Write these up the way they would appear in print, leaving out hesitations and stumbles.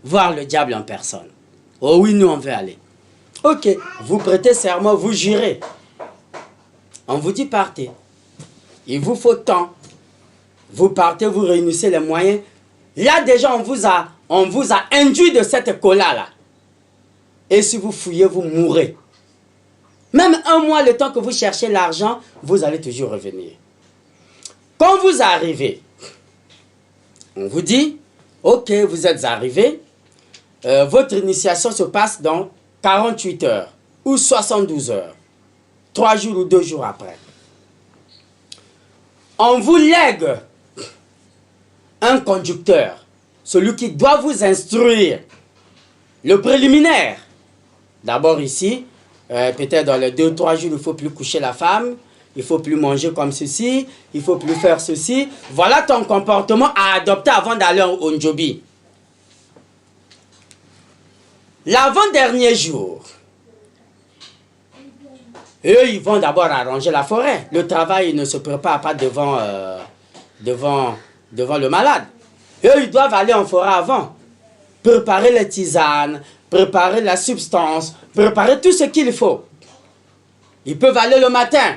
voir le diable en personne. Oh oui, nous on veut aller. Ok, vous prêtez serment, vous jurez. On vous dit partez. Il vous faut tant. Vous partez, vous réunissez les moyens. Là déjà on vous a induit de cette cola-là. Et si vous fouillez, vous mourrez. Même un mois, le temps que vous cherchez l'argent, vous allez toujours revenir. Quand vous arrivez, on vous dit, ok, vous êtes arrivé, votre initiation se passe dans 48 heures ou 72 heures, 3 jours ou 2 jours après. On vous lègue un conducteur, celui qui doit vous instruire, le préliminaire. D'abord ici, peut-être dans les 2-3 jours, il ne faut plus coucher la femme, il ne faut plus manger comme ceci, il ne faut plus faire ceci. Voilà ton comportement à adopter avant d'aller au Njobi. L'avant-dernier jour, eux, ils vont d'abord arranger la forêt. Le travail ne se prépare pas devant le malade. Eux, ils doivent aller en forêt avant. Préparer les tisanes, préparer la substance, préparer tout ce qu'il faut. Ils peuvent aller le matin.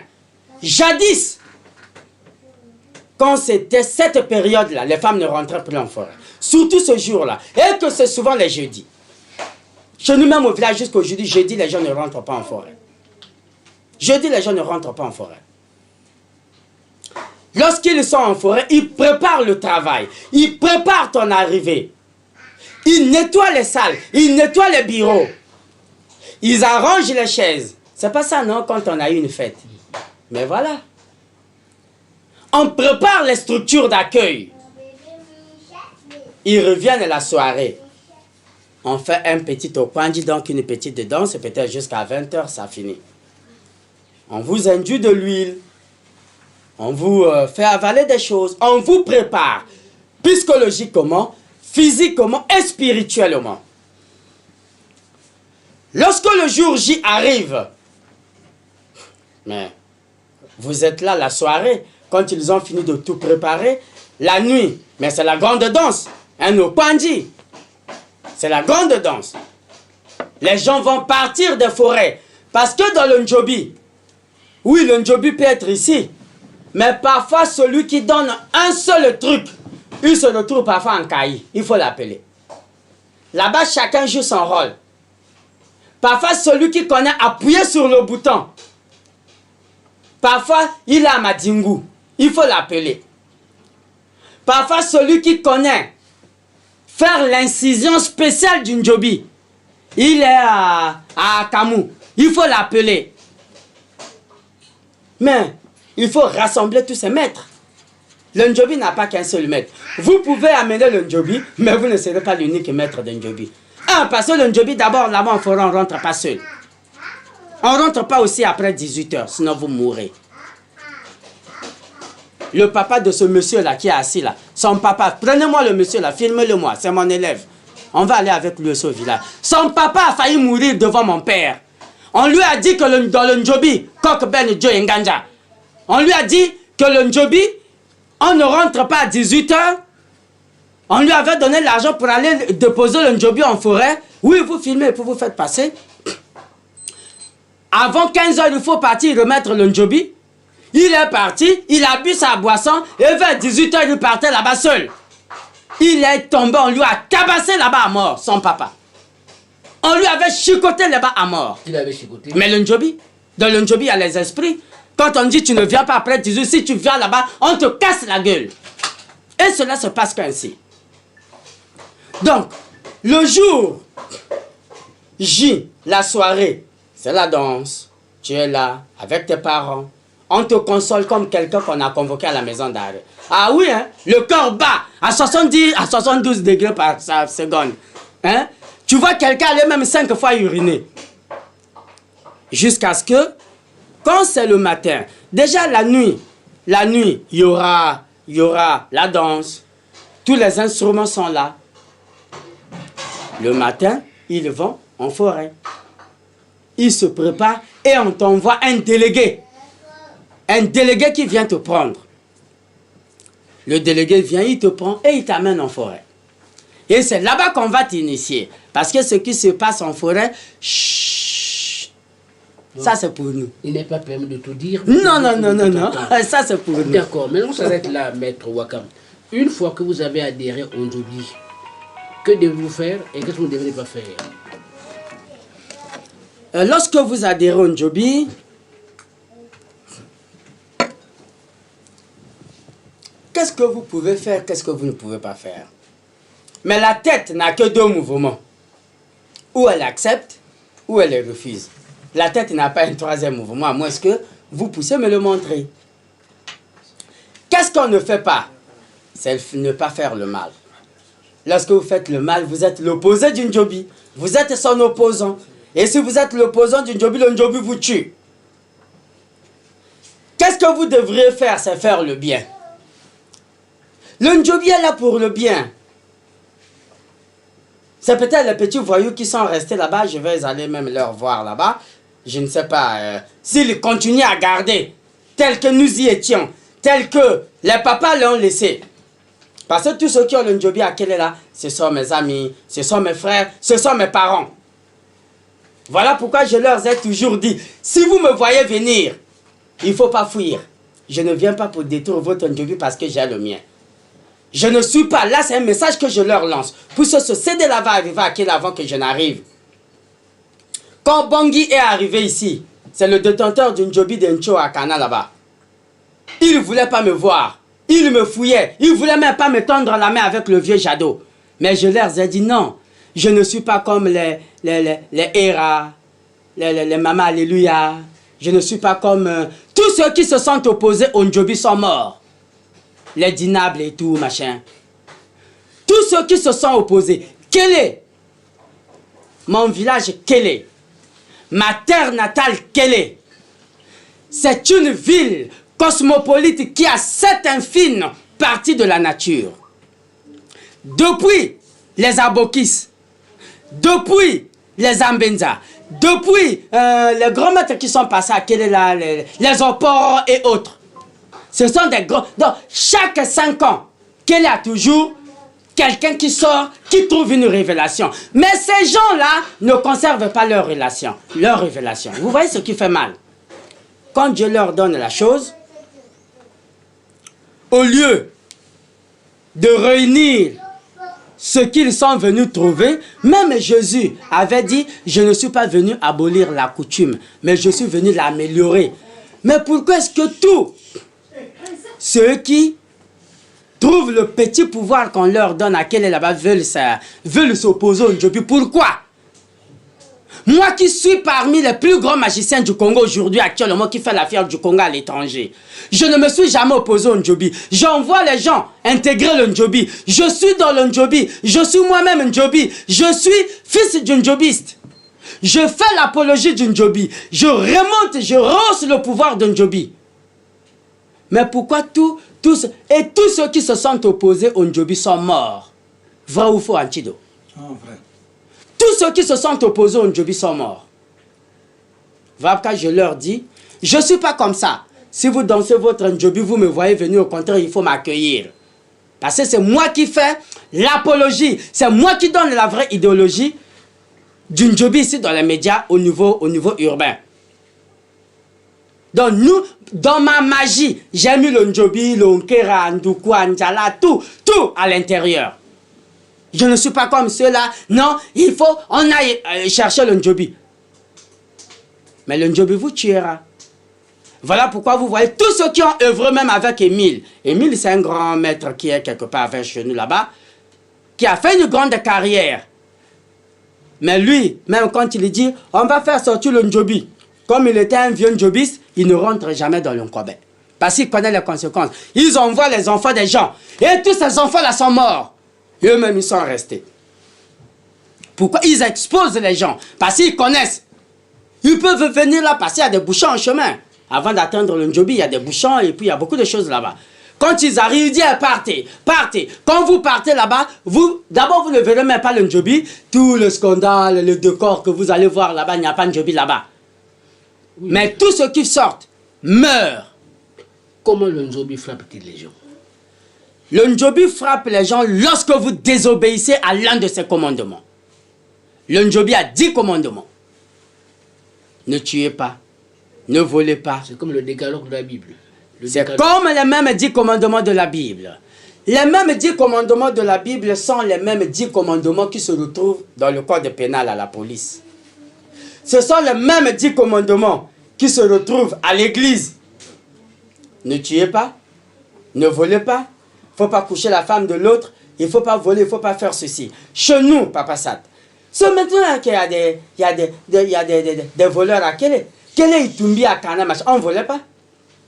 Jadis, quand c'était cette période-là, les femmes ne rentraient plus en forêt. Surtout ce jour-là. Et que c'est souvent les jeudis. Chez nous même au village jusqu'au jeudi, les gens ne rentrent pas en forêt. Jeudi, les gens ne rentrent pas en forêt. Lorsqu'ils sont en forêt, ils préparent le travail. Ils préparent ton arrivée. Ils nettoient les salles. Ils nettoient les bureaux. Ils arrangent les chaises. C'est pas ça, non, quand on a eu une fête. Mais voilà. On prépare les structures d'accueil. Ils reviennent la soirée. On fait un petit okwanji, donc une petite danse, peut-être jusqu'à 20 h, ça finit. On vous induit de l'huile. On vous fait avaler des choses. On vous prépare psychologiquement, physiquement et spirituellement. Lorsque le jour J arrive, mais vous êtes là la soirée, quand ils ont fini de tout préparer, la nuit, mais c'est la grande danse, un okwanji. C'est la grande danse. Les gens vont partir des forêts. Parce que dans le Njobi, oui, le Njobi peut être ici. Mais parfois, celui qui donne un seul truc, il se retrouve parfois en caillis. Il faut l'appeler. Là-bas, chacun joue son rôle. Parfois, celui qui connaît appuyer sur le bouton. Parfois, il a Madingu. Il faut l'appeler. Parfois, celui qui connaît faire l'incision spéciale du Njobi, il est à Akamu. Il faut l'appeler. Mais il faut rassembler tous ces maîtres. Le Njobi n'a pas qu'un seul maître. Vous pouvez amener le Njobi, mais vous ne serez pas l'unique maître de Njobi. Parce que le Njobi, d'abord, là-bas en forêt, on ne rentre pas seul. On ne rentre pas aussi après 18 h, sinon vous mourrez. Le papa de ce monsieur-là qui est assis là, son papa, prenez-moi le monsieur là, filmez-le-moi, c'est mon élève. On va aller avec lui au village. Son papa a failli mourir devant mon père. On lui a dit que dans le Njobi, Kok Ben Joe Nganja, on lui a dit que le Njobi, on ne rentre pas à 18 h. On lui avait donné l'argent pour aller déposer le Njobi en forêt. Oui, vous filmez et puis vous faites passer. Avant 15 h, il faut partir remettre le Njobi. Il est parti, il a bu sa boisson et vers 18 h, il partait là-bas seul. Il est tombé, on lui a tabassé là-bas à mort, son papa. On lui avait chicoté là-bas à mort. Il avait chicoté. Mais le Njobi, dans le Njobi, il y a les esprits. Quand on dit tu ne viens pas après 18 h, si tu viens là-bas, on te casse la gueule. Et cela se passe ainsi. Donc, le jour J, la soirée, c'est la danse. Tu es là avec tes parents. On te console comme quelqu'un qu'on a convoqué à la maison d'arrêt. Ah oui, hein? Le cœur bat à 70, à 72 degrés par seconde. Hein? Tu vois quelqu'un aller même 5 fois uriner. Jusqu'à ce que, quand c'est le matin, déjà la nuit, il y aura la danse. Tous les instruments sont là. Le matin, ils vont en forêt. Ils se préparent et on t'envoie un délégué. Un délégué qui vient te prendre. Le délégué vient, il te prend et il t'amène en forêt. Et c'est là-bas qu'on va t'initier. Parce que ce qui se passe en forêt, chut, ça c'est pour nous. Il n'est pas permis de tout dire. Non, non, non, non, non. Ça c'est pour nous. D'accord, maintenant on s'arrête là, Maître Wakam. Une fois que vous avez adhéré au Ndjobi, que devez-vous faire et qu'est-ce que vous ne devez pas faire? Lorsque vous adhérez au Ndjobi, qu'est-ce que vous pouvez faire, qu'est-ce que vous ne pouvez pas faire? Mais la tête n'a que deux mouvements. Ou elle accepte, ou elle les refuse. La tête n'a pas un troisième mouvement, à moins que vous puissiez me le montrer. Qu'est-ce qu'on ne fait pas? C'est ne pas faire le mal. Lorsque vous faites le mal, vous êtes l'opposé du Ndjobi. Vous êtes son opposant. Et si vous êtes l'opposant du Ndjobi, le Ndjobi vous tue. Qu'est-ce que vous devriez faire? C'est faire le bien. Le Ndjobi est là pour le bien. C'est peut-être les petits voyous qui sont restés là-bas. Je vais aller même leur voir là-bas. Je ne sais pas. S'ils continuent à garder tel que nous y étions, tel que les papas l'ont laissé. Parce que tous ceux qui ont le Ndjobi à quel est là, ce sont mes amis, ce sont mes frères, ce sont mes parents. Voilà pourquoi je leur ai toujours dit, si vous me voyez venir, il ne faut pas fuir. Je ne viens pas pour détruire votre Ndjobi parce que j'ai le mien. Je ne suis pas là, c'est un message que je leur lance. Pour ce CD-là va arriver à quel avant que je n'arrive. Quand Bangui est arrivé ici, c'est le détenteur du Ndjobi d'Encho à Kana là-bas. Il ne voulait pas me voir. Il me fouillait. Il ne voulait même pas me tendre la main avec le vieux Jado. Mais je leur ai dit non. Je ne suis pas comme les Héra, les Mama Alléluia. Je ne suis pas comme... tous ceux qui se sont opposés au Ndjobi sont morts. Les Dinables et tout, machin. Tous ceux qui se sont opposés. Quel est mon village? Quel est ma terre natale? Quel est? C'est une ville cosmopolite qui a cette infime partie de la nature. Depuis les Abokis, depuis les Ambenza, depuis les grands maîtres qui sont passés à Kéléla, les Opors et autres. Ce sont des grands... Donc, chaque 5 ans, Kélé a toujours quelqu'un qui sort, qui trouve une révélation. Mais ces gens-là ne conservent pas leur relation, leur révélation. Vous voyez ce qui fait mal? Quand Dieu leur donne la chose, au lieu de réunir ce qu'ils sont venus trouver, même Jésus avait dit, je ne suis pas venu abolir la coutume, mais je suis venu l'améliorer. Mais pourquoi est-ce que tous ceux qui trouvent le petit pouvoir qu'on leur donne à quel est là-bas veulent s'opposer au Ndjobi? Pourquoi? Moi qui suis parmi les plus grands magiciens du Congo aujourd'hui, actuellement, qui fait la fière du Congo à l'étranger, je ne me suis jamais opposé au Ndjobi. J'envoie les gens intégrer le Ndjobi. Je suis dans le Ndjobi. Je suis moi-même Ndjobi. Je suis fils d'un Ndjobiste. Je fais l'apologie du Ndjobi. Je remonte, je rehausse le pouvoir d'un Ndjobi. Mais pourquoi tous ceux qui se sont opposés au Ndjobi sont morts? Vrai ou faux, Antido? Non, vrai. Tous ceux qui se sont opposés au Ndjobi sont morts. Voilà pourquoi je leur dis, je ne suis pas comme ça. Si vous dansez votre Ndjobi, vous me voyez venir, au contraire, il faut m'accueillir. Parce que c'est moi qui fais l'apologie. C'est moi qui donne la vraie idéologie du Ndjobi ici dans les médias au niveau urbain. Donc nous, dans ma magie, j'ai mis le Ndjobi, le Nkera, Ndukwa, Ndjala, tout à l'intérieur. Je ne suis pas comme ceux-là. Non, il faut, on aille chercher le Ndjobi. Mais le Ndjobi vous tuera. Voilà pourquoi vous voyez tous ceux qui ont œuvré même avec Émile. Émile, c'est un grand maître qui est quelque part avec chez nous là-bas, qui a fait une grande carrière. Mais lui, même quand il dit, on va faire sortir le Ndjobi, comme il était un vieux Ndjobiste, il ne rentre jamais dans le Nkobé. Parce qu'il connaît les conséquences. Ils envoient les enfants des gens. Et tous ces enfants-là sont morts. Et eux-mêmes, ils sont restés. Pourquoi? Ils exposent les gens. Parce qu'ils connaissent. Ils peuvent venir là, parce qu'il y a des bouchons en chemin. Avant d'atteindre le Ndjobi, il y a des bouchons et puis il y a beaucoup de choses là-bas. Quand ils arrivent, ils disent, partez, partez. Quand vous partez là-bas, d'abord, vous ne verrez même pas le Ndjobi. Tout le scandale, le décor que vous allez voir là-bas, il n'y a pas de Ndjobi là-bas. Oui. Mais tous ceux qui sortent meurent. Comment le Ndjobi frappe-t-il les gens? Le Ndjobi frappe les gens lorsque vous désobéissez à l'un de ses commandements. Le Ndjobi a 10 commandements. Ne tuez pas, ne volez pas. C'est comme le décalogue de la Bible. C'est comme les mêmes 10 commandements de la Bible. Les mêmes 10 commandements de la Bible sont les mêmes 10 commandements qui se retrouvent dans le code pénal à la police. Ce sont les mêmes 10 commandements qui se retrouvent à l'église. Ne tuez pas, ne volez pas, il ne faut pas coucher la femme de l'autre, il ne faut pas voler, il ne faut pas faire ceci. Chez nous, Papa Sat, c'est maintenant qu'il y a des voleurs à Kélé. Kélé, Itumbi, à Kanamash, on ne volait pas.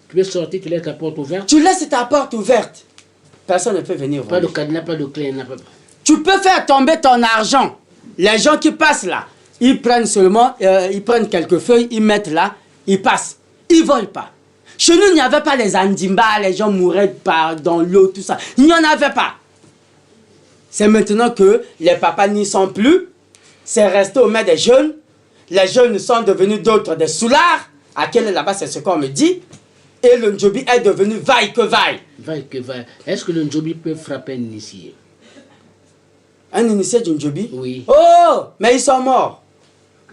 Tu veux sortir, tu laisses ta porte ouverte. Tu laisses ta porte ouverte. Personne ne peut venir voler. Pas de cadenas, pas de clé. Tu peux faire tomber ton argent. Les gens qui passent là, ils prennent seulement, ils prennent quelques feuilles, ils mettent là, ils passent. Ils ne volent pas. Chez nous, il n'y avait pas les andimba, les gens mouraient dans l'eau, tout ça. Il n'y en avait pas. C'est maintenant que les papas n'y sont plus. C'est resté aux mains des jeunes. Les jeunes sont devenus d'autres des soulards. À quel là-bas, c'est ce qu'on me dit. Et le Ndjobi est devenu vaille que vaille. Vaille que vaille. Est-ce que le Ndjobi peut frapper un initié? Un initié du Ndjobi? Oui. Oh, mais ils sont morts.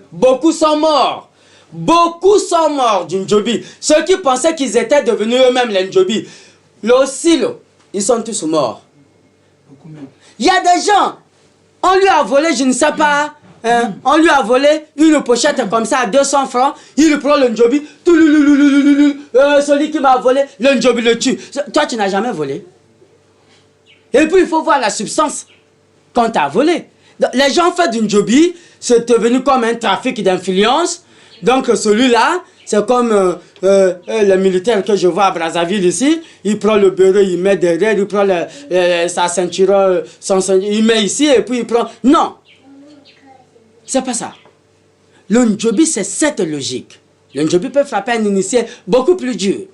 Beaucoup sont morts. Beaucoup sont morts du Ndjobi. Ceux qui pensaient qu'ils étaient devenus eux-mêmes les Ndjobi. Le Silo, ils sont tous morts. Il y a des gens, on lui a volé, je ne sais pas, hein, on lui a volé une pochette comme ça à 200 francs. Il prend le Ndjobi. Celui qui m'a volé, le Ndjobi le tue. Toi, tu n'as jamais volé. Et puis, il faut voir la substance quand tu as volé. Donc, les gens font du Ndjobi, c'est devenu comme un trafic d'influence. Donc, celui-là, c'est comme le militaire que je vois à Brazzaville ici. Il prend le bureau, il met derrière, il prend sa ceinture, il met ici et puis il prend... Non, c'est pas ça. Le Ndjobi, c'est cette logique. Le Ndjobi peut frapper un initié beaucoup plus dur.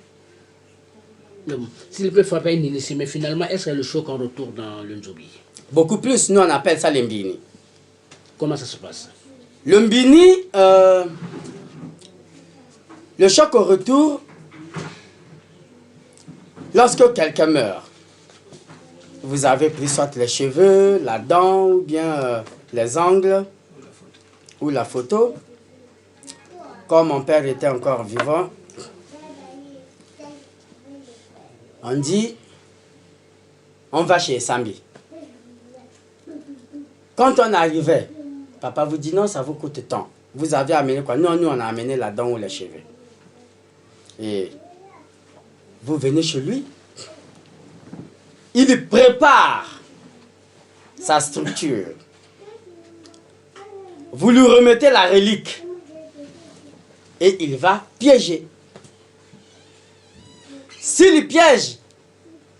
S'il peut frapper un initié, mais finalement, est-ce qu'il y a le choc en retour dans le Ndjobi? Beaucoup plus, nous on appelle ça l'Mbini. Comment ça se passe? Le Mbini, le choc au retour, lorsque quelqu'un meurt, vous avez pris soit les cheveux, la dent, ou bien les ongles, ou la photo. Quand mon père était encore vivant, on dit, on va chez Sambi. Quand on arrivait, papa vous dit non, ça vous coûte tant. Vous avez amené quoi? Non, nous on a amené la dent ou les cheveux. Et vous venez chez lui, il prépare sa structure. Vous lui remettez la relique et il va piéger. S'il piège,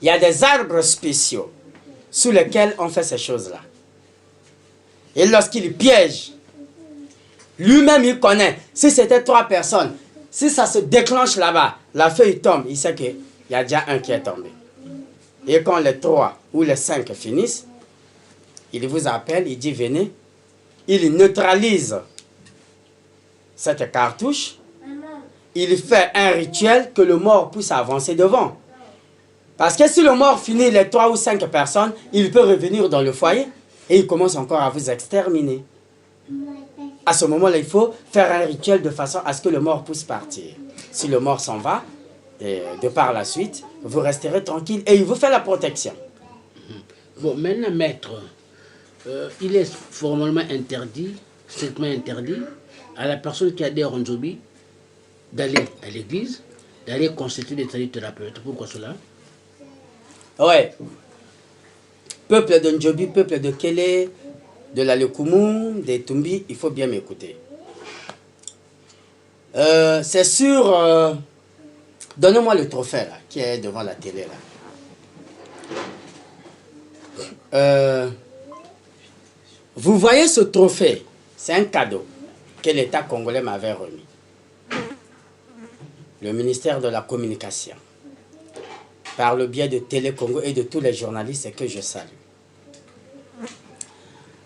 il y a des arbres spéciaux sous lesquels on fait ces choses-là. Et lorsqu'il piège, lui-même il connaît. Si c'était 3 personnes, si ça se déclenche là-bas, la feuille tombe, il sait qu'il y a déjà un qui est tombé. Et quand les 3 ou les 5 finissent, il vous appelle, il dit venez. Il neutralise cette cartouche. Il fait un rituel que le mort puisse avancer devant. Parce que si le mort finit les 3 ou 5 personnes, il peut revenir dans le foyer et il commence encore à vous exterminer. À ce moment-là, il faut faire un rituel de façon à ce que le mort puisse partir. Si le mort s'en va, et de par la suite, vous resterez tranquille et il vous fait la protection. Bon, maintenant, maître, il est formellement interdit, strictement interdit, à la personne qui adhère au Ndjobi d'aller à l'église, d'aller consulter des thérapeutes. Pourquoi cela? Ouais. Peuple de Ndjobi, peuple de Kélé, de la Lekumu, des Tumbi, il faut bien m'écouter. C'est sûr, donnez-moi le trophée là, qui est devant la télé là. Vous voyez ce trophée, c'est un cadeau que l'État congolais m'avait remis. Le ministère de la Communication, par le biais de Télé Congo et de tous les journalistes que je salue.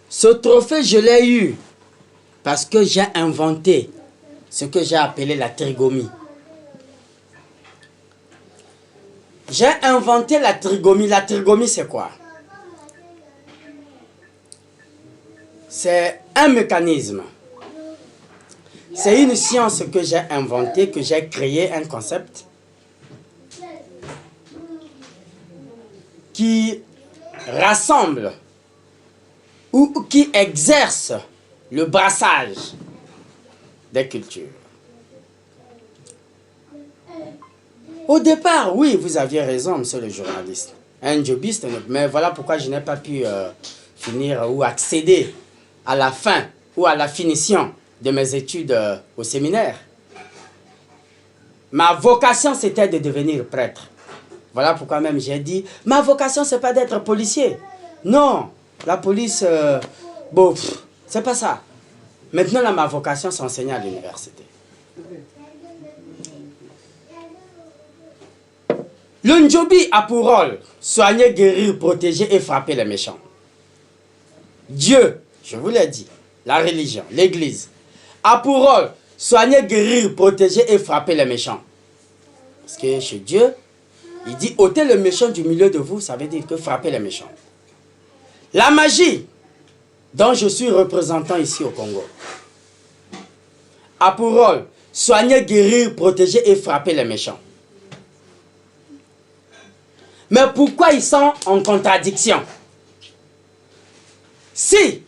Ce trophée, je l'ai eu parce que j'ai inventé ce que j'ai appelé la trigomie. j'ai inventé la trigomie. La trigomie, c'est quoi? C'est un mécanisme. C'est une science que j'ai inventée, que j'ai créé, un concept qui rassemble ou qui exerce le brassage des cultures. Au départ, oui, vous aviez raison, monsieur le journaliste. Un jobiste, mais voilà pourquoi je n'ai pas pu finir ou accéder à la fin ou à la finition de mes études au séminaire. Ma vocation, c'était de devenir prêtre. Voilà pourquoi même j'ai dit, ma vocation, c'est pas d'être policier. Non, la police, bon, c'est pas ça. Maintenant, là, ma vocation, c'est enseigner à l'université. Le Ndjobi a pour rôle soigner, guérir, protéger et frapper les méchants. Dieu, je vous l'ai dit, la religion, l'église, a pour rôle soigner, guérir, protéger et frapper les méchants. Parce que chez Dieu, il dit ôtez le méchant du milieu de vous, ça veut dire que frapper les méchants. La magie, dont je suis représentant ici au Congo, a pour rôle soigner, guérir, protéger et frapper les méchants. Mais pourquoi ils sont en contradiction? Si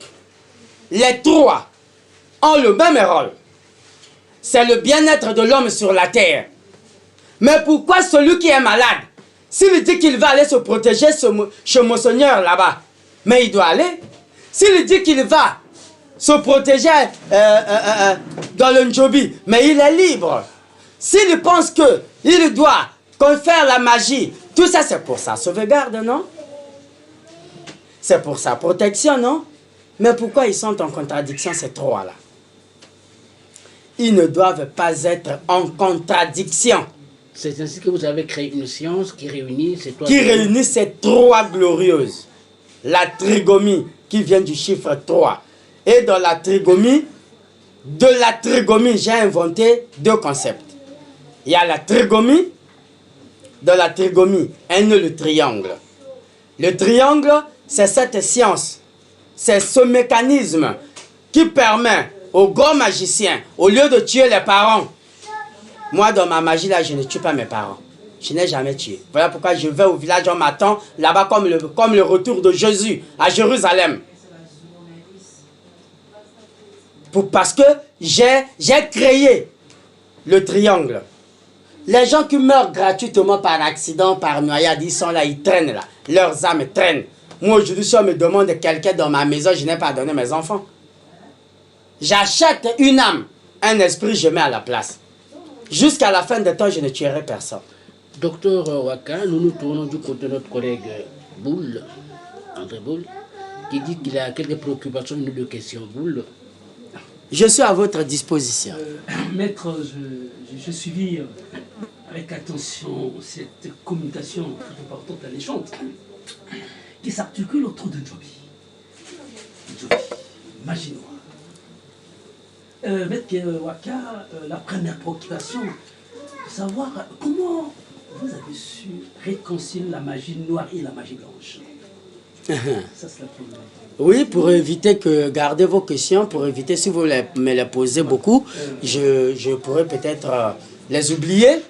les trois ont le même rôle, c'est le bien-être de l'homme sur la terre. Mais pourquoi celui qui est malade, s'il dit qu'il va aller se protéger chez Monseigneur là-bas, mais il doit aller. S'il dit qu'il va se protéger dans le Ndjobi, mais il est libre. S'il pense qu'il doit faire la magie, tout ça c'est pour sa sauvegarde, non? C'est pour sa protection, non? Mais pourquoi ils sont en contradiction ces trois-là? Ils ne doivent pas être en contradiction. C'est ainsi que vous avez créé une science qui réunit ces trois... Qui réunit ces trois glorieuses. La trigomie qui vient du chiffre 3. Et dans la trigomie, j'ai inventé deux concepts. Il y a la trigomie. Dans la trigomie est né le triangle. Le triangle, c'est cette science. C'est ce mécanisme qui permet aux grands magiciens, au lieu de tuer les parents, moi dans ma magie là, je ne tue pas mes parents. Je n'ai jamais tué. Voilà pourquoi je vais au village, on m'attend là-bas comme le retour de Jésus à Jérusalem. Parce que j'ai créé le triangle. Les gens qui meurent gratuitement par accident, par noyade, ils sont là, ils traînent là. Leurs âmes traînent. Moi aujourd'hui, si on me demande quelqu'un dans ma maison, je n'ai pas donné mes enfants. J'achète une âme, un esprit, je mets à la place. Jusqu'à la fin des temps, je ne tuerai personne. Docteur Waka, nous nous tournons du côté de notre collègue Boule, André Boule, qui dit qu'il a quelques préoccupations, une ou deux questions. Boule. Je suis à votre disposition. Maître, je suivis avec attention cette communication très importante, alléchante, qui s'articule autour de Ndjobi. Ndjobi, magie noire. Maître Waka, la première préoccupation, de savoir comment vous avez su réconcilier la magie noire et la magie blanche. Ça, c'est la première. Oui, pour éviter que, gardez vos questions, pour éviter, si vous me les posez beaucoup, je pourrais peut-être les oublier.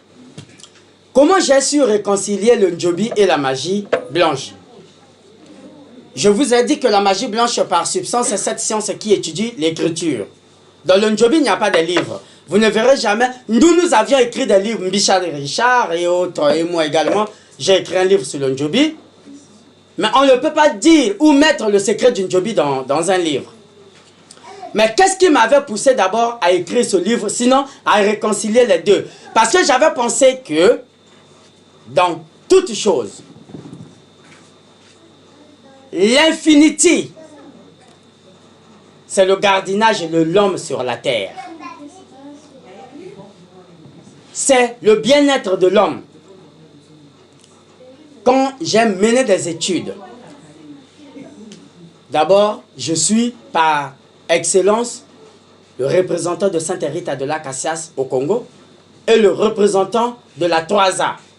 Comment j'ai su réconcilier le Ndjobi et la magie blanche? Je vous ai dit que la magie blanche par substance, c'est cette science qui étudie l'écriture. Dans le Ndjobi, il n'y a pas de livres. Vous ne verrez jamais. Nous avions écrit des livres, Michel Richard et autres, et moi également. J'ai écrit un livre sur le Ndjobi. Mais on ne peut pas dire ou mettre le secret du Ndjobi dans un livre. Mais qu'est-ce qui m'avait poussé d'abord à écrire ce livre, sinon à réconcilier les deux? Parce que j'avais pensé que dans toute chose, l'infinity, c'est le gardiennage de l'homme sur la terre. C'est le bien-être de l'homme. Quand j'ai mené des études, d'abord, je suis par excellence le représentant de Sainte Rita de la Cassias au Congo et le représentant de la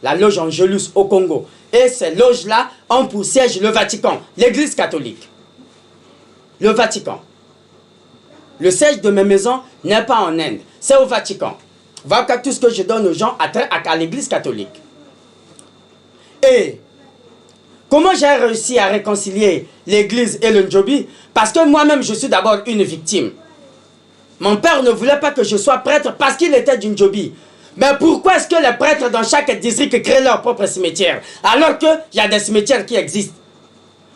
la loge Angelus au Congo. Et ces loges-là ont pour siège le Vatican, l'église catholique. Le Vatican. Le siège de mes maisons n'est pas en Inde, c'est au Vatican. Voilà tout ce que je donne aux gens à l'église catholique. Et comment j'ai réussi à réconcilier l'église et le Ndjobi? Parce que moi-même, je suis d'abord une victime. Mon père ne voulait pas que je sois prêtre parce qu'il était du Ndjobi. Mais pourquoi est-ce que les prêtres dans chaque district créent leur propre cimetière alors qu'il y a des cimetières qui existent?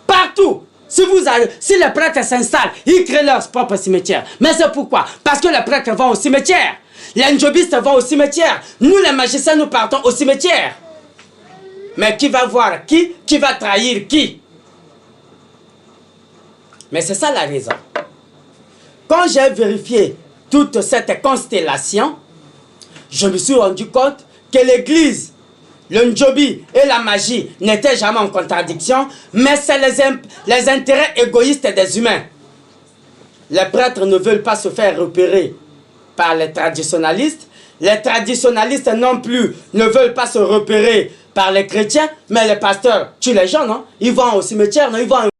Partout. Si les prêtres s'installent, ils créent leur propre cimetière. Mais c'est pourquoi? Parce que les prêtres vont au cimetière. Les Ndjobistes vont au cimetière. Nous, les magiciens, nous partons au cimetière. Mais qui va voir qui? Qui va trahir qui? Mais c'est ça la raison. Quand j'ai vérifié toute cette constellation, je me suis rendu compte que l'église, le Ndjobi et la magie n'étaient jamais en contradiction, mais c'est les intérêts égoïstes des humains. Les prêtres ne veulent pas se faire repérer par les traditionalistes. Les traditionalistes non plus ne veulent pas se repérer par les chrétiens, mais les pasteurs tuent les gens, non? Ils vont au cimetière, non? Ils vont